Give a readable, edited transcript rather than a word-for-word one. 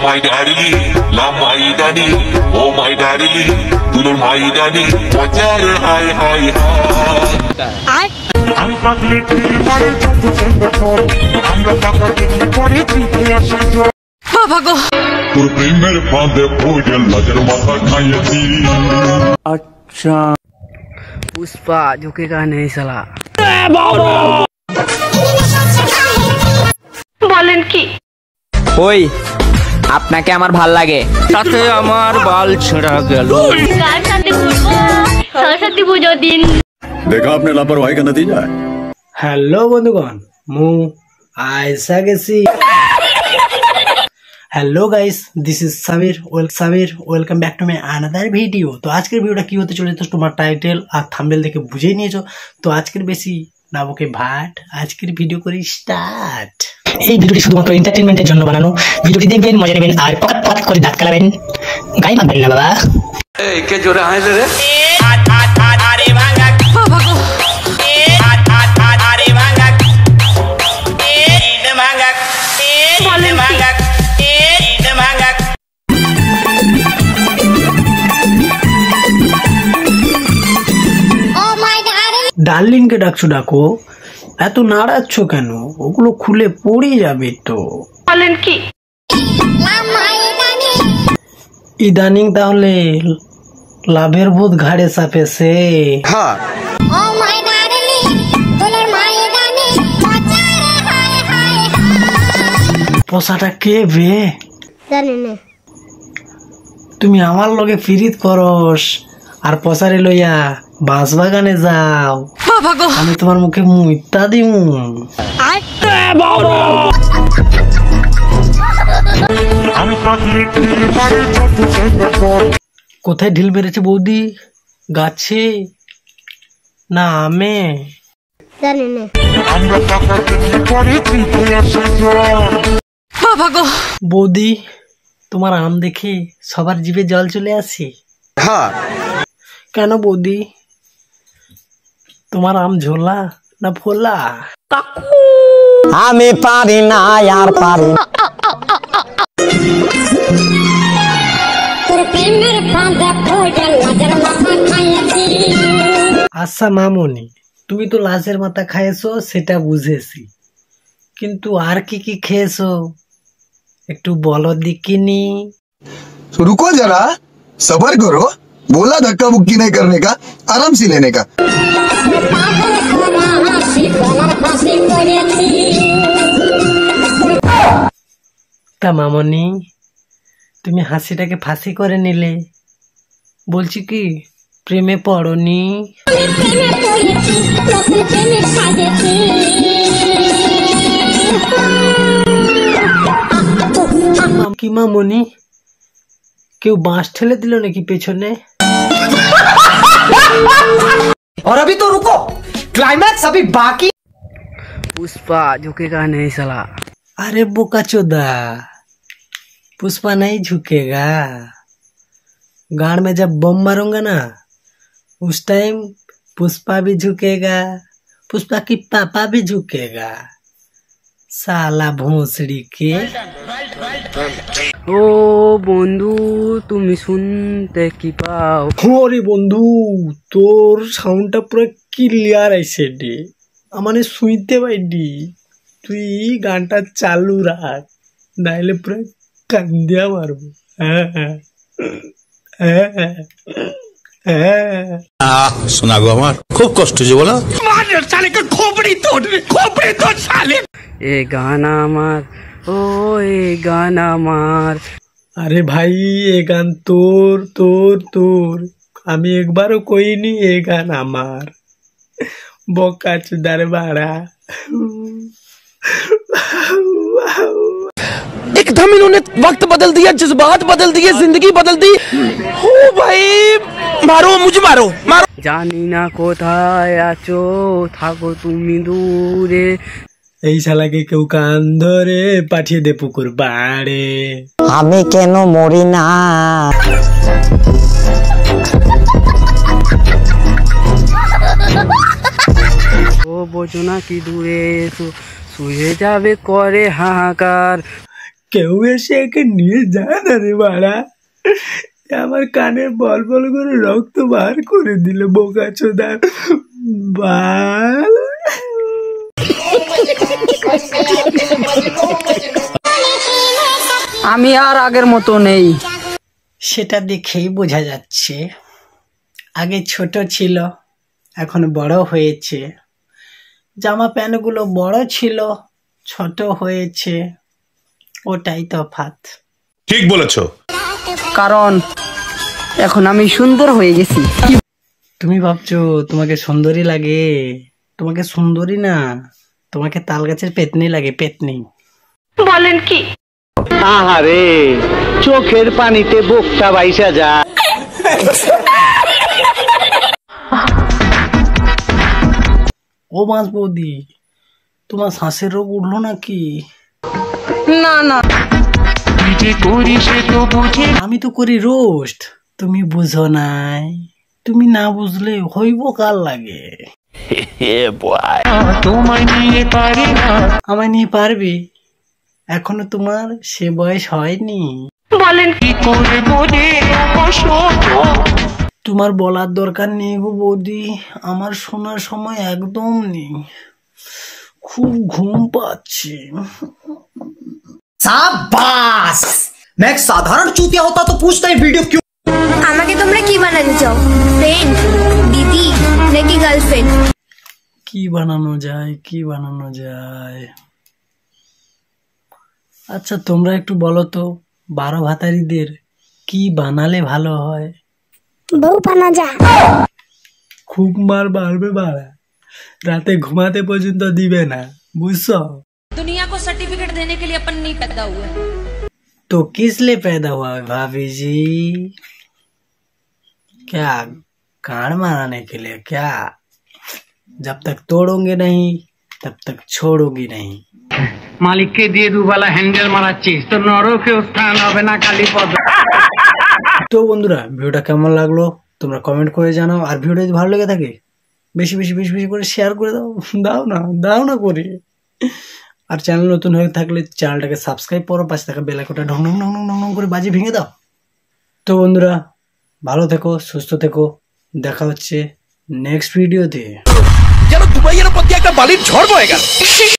my darling, love my daddy, oh my darling, you know my daddy, what are hi hi hi. I'm not little money to send the phone. I'm not talking for it. Baba go. তোর প্রেমের ফাঁদে পড়ে লাজের মাথা খাইয়েছি। अच्छा पुष्पा झुकेगा नहीं साला। বলেন কি? ওই আপনাকে আমার ভাল লাগে, তাতে আমার বাল ছেঁড়া গেল। কার সাথে ঘুরবো? সরস্বতী পুজো দিন। देखा आपने लापरवाही का नतीजा है। हेलो बंधुगण मु आयसा गेसी। Hello guys this is Sameer welcome back to my another video. তো আজকের ভিডিওটা কি হতে চলেছে তোমার টাইটেল আর থাম্বনেল দেখে বুঝেই নিয়েছো। তো আজকের বেশি না বকে ভাট, আজকের ভিডিও করি স্টার্ট। এই ভিডিওটি শুধুমাত্র এন্টারটেইনমেন্টের জন্য বানানো। ভিডিওটি দেখবেন, মজা নেবেন আর পকাত পকাত করে দাঁত কালাবেন। গাই মারবেন না বাবা। এই কে জোরে হাসে রে? ডার্লিং কে ডাকছো ডাকো, এত নাড়াচ্ছ কেন? ওগুলো খুলে পড়ে যাবে তো। বলেন কি? ইদানিং তাহলে লাভের বোধ ঘাড়ে চাপেছে। হ্যাঁ পোষাটা কে বে? জানি না। তুমি আমার লগে ফিরিত করস আর পসারে লইয়া বাঁশ বাগানে যাও। আমি তোমার মুখে মুইতা দিমু। কোথায় ঢিল মেরেছে বৌদি? গাছে না আমে? জানি না। বৌদি তোমার আম দেখে সবার জিভে জল চলে আসে। হ্যাঁ কেন বৌদি, তোমার আম ঝোলা না ফোলা? আমি পারি না আর পারি। আচ্ছা মামনি, তুমি তো লাশের মাথা খাইছো সেটা বুঝেছি, কিন্তু আর কি কি খেয়েছো একটু বলো দিকিনি। रुको जरा सबर करो, बोला धक्का मुक्की नहीं करने का, आराम से लेने का। তা মামনি তুমি হাসিটাকে ফাঁসি করে নিলে, বলছি কি প্রেমে পড়নি? কি মামনি কেউ বাঁশ ঠেলে দিল নাকি পেছনে? और अभी तो रुको, क्लाइमैक्स अभी बाकी। पुष्पा झुकेगा नहीं साला। अरे बोका चोदा, पुष्पा नहीं झुकेगा। गाड़ में जब बम मारूंगा ना उस टाइम पुष्पा भी झुकेगा, पुष्पा की पापा भी झुकेगा। साला भोसड़ी के। ও বন্ধু তুমি শুনতে কি পাও? ওরে বন্ধু তোর সাউন্ডটা পুরো ক্লিয়ার আইছে রে, আমানে শুনতে পাইনি। তুই গানটা চালু রাখ, নাইলে পুরো কান্দিয়া মারবো। হ্যাঁ হ্যাঁ হ্যাঁ হ্যাঁ। सुना गो हमार खूब कष्ट जो बोला এ গানা আমার, ও এ গানা আমার। আরে ভাই এ গান তোর তোর তোর, আমি একবারও কইনি এ গান আমার। বকা চুদার বাড়া। एकदम इन्होंने वक्त बदल दिया, जज्बात बदल दिए, जिंदगी बदल दी। हो भाई मारो मुझे, मारो मारो। জানি না কোথায় আছো, থাকো তুমি দূরে। এই শালাকে কেউ কান ধরে পাঠিয়ে দে পুকুর পাড়ে। আমি কেন মরি না? বোঝো না কি দূরে এসো, শুয়ে যাবে করে হাহাকার। কেউ এসে একে নিয়ে যায় না রে বাড়া। আমার কানের বল বল করে রক্ত বার করে দিল বোকা চোদার বাল। আমি আর আগের মতো নেই। সেটা দেখেই বোঝা যাচ্ছে। আগে ছোট ছিল, এখন বড় হয়েছে। জামা প্যান্টগুলো বড় ছিল, ছোট হয়েছে, ওটাই তফাৎ। ঠিক বলেছো। কারণ এখন আমি সুন্দর হয়ে গেছি। তুমি ভাবছো তোমাকে সুন্দরী লাগে? তোমাকে সুন্দরী না, তোমাকে তাল গাছের পেতনি লাগে, পেতনি। বলেন কি? আহারে চোখের পানিতে বুকটা বাইসা যায়। ও মাছ বৌদি, তোমার শ্বাসের রোগ উঠলো নাকি? না না, আমি তো করি রোস্ট, তুমি বুঝো নাই। তুমি না বুঝলে হইব কার লাগে। আমায় নিয়ে পারবি? এখনো তোমার সে বয়স হয়নি। বলেন কি? তোমার বলার দরকার নেই গো বৌদি, আমার শোনার সময় একদম নেই। খুব ঘুম পাচ্ছে। शाबाश! मैं एक साधारण चूतिया होता तो पूछता है वीडियो क्यों। আমাকে তোমরা কি বানাতে চাও? ফ্রেন্ড, দিদি নাকি গার্লফ্রেন্ড? কি বানানো যায়, কি বানানো যায়? আচ্ছা তোমরা একটু বলো তো, 12 ভাতারিদের কি বানালে ভালো হয়? বউ বানা যা। খুব মার মারবে বাড়া, রাতে ঘুমাতে পর্যন্ত দিবে না, বুঝছো? दुनिया को सर्टिफिकेट देने के लिए अपन नहीं पैदा हुए। तो किस लिए पैदा हुआ है भाभी जी? क्या गाड़ मारने के लिए क्या? जब तक तोड़ोगे नहीं तब तक छोड़ोगी नहीं। মালিককে দিয়ে দুবেলা হ্যান্ডেল মারাচ্ছিস, তো নরকে স্থান হবে না কালীপদ। তো বন্ধুরা ভিডিওটা কেমন লাগলো তোমরা কমেন্ট করে জানাও। আর ভিডিওটা যদি ভালো লেগে থাকে বেশি বেশি বেশি বেশি করে শেয়ার করে দাও না করে। আর চ্যানেল নতুন হয়ে থাকলে চ্যানেলটাকে সাবস্ক্রাইব করো, পাশে থাকা বেল আইকনটা ঢং ঢং ঢং ঢং ঢং করে বাজি ভেঙে দাও। তো বন্ধুরা ভালো থেকো, সুস্থ থেকো, দেখা হচ্ছে নেক্সট ভিডিওতে। যেন দুবাইয়ের মধ্যে একটা বালির ঝড় বয়ে গেল।